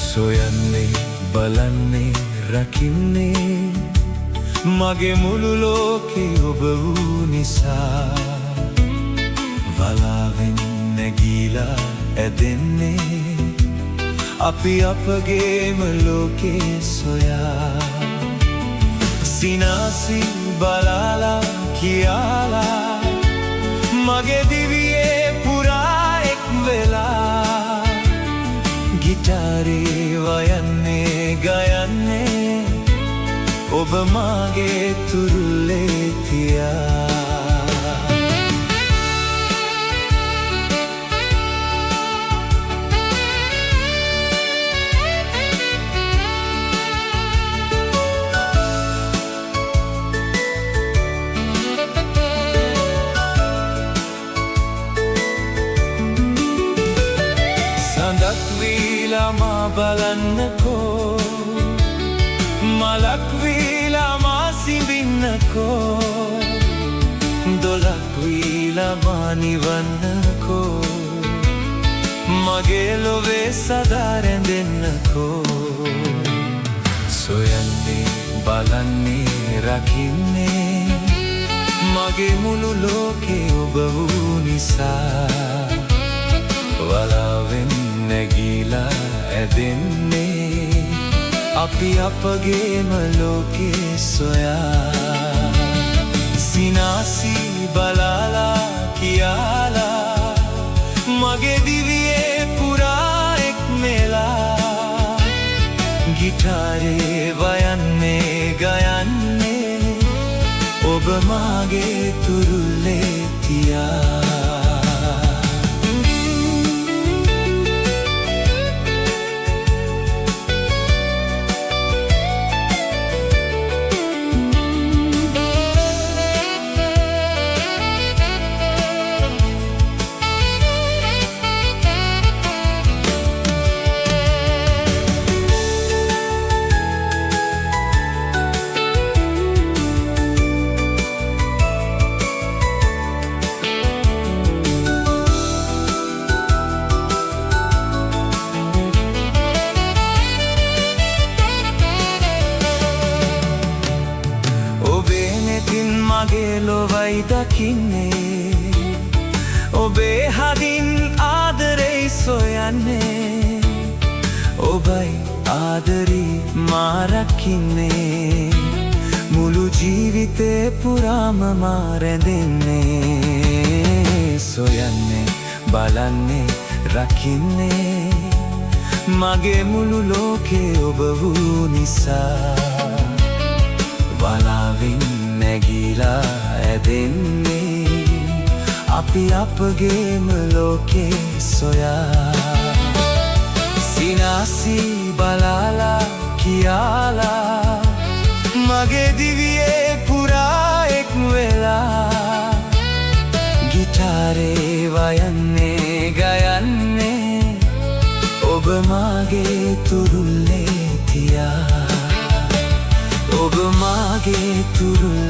සොයන්නේ බලන්නේ රකින්නේ මගේ මුළු ලෝකේ ඔබ වූ නිසා වලාවෙන් නැගීලා ඇදෙන්නේ අපි අපගේම ලෝකේ සොයා සිනාසී බලාලා කියාලා මගේ දිවියේ පුරා එක් වෙලා ගිටාරේ වයන්නේ ගයන්නේ ඔබ මාගේ තුරුලේ තියා සඳක් වීලා මා බලන්නකෝ මලක් වීලා මා සිඹින්නකෝ දොලක් වීලා මා නිවන්නකෝ මගේ ලොවේ සදා රැඳෙන්නකෝ සොයන්නේ බලන්නේ රකින්නේ මගේ මුළු ලෝකේ ඔබ වූ නිසා වලාවෙන් නැගීලා ඇදෙන්නේ අපි අපගේම ලෝකේ සොයා සිනාසී බලාලා කියාලා මගේ දිවියේ පුරා එක් මෙලා ගිටාරේ වයන්නේ ගයන්නේ ඔබ මාගේ තුරුලේ තියා මගේ ලොවයි දකින්නේ ඔබේ හදින් ආදරෙයි සොයන්නේ ඔබයි ආදරී මා රකින්නේ මුළු ජීවිතේ පුරාම මා රැඳෙන්නේ සොයන්නේ බලන්නේ රකින්නේ මගේ මුළු ලෝකේ ඔබ වූ නිසා වලාවෙන් නැගීලා ඇදෙන්නේ අපි අපගේම ලෝකේ සොයා සිනාසී බලාලා කියාලා මගේ දිවියේ පුරා එක් වෙලා ගිටාරේ වයන්නේ ගයන්නේ ඔබ මාගේ තුරුලේ තියා ඔබ මාගේ තුරුලේ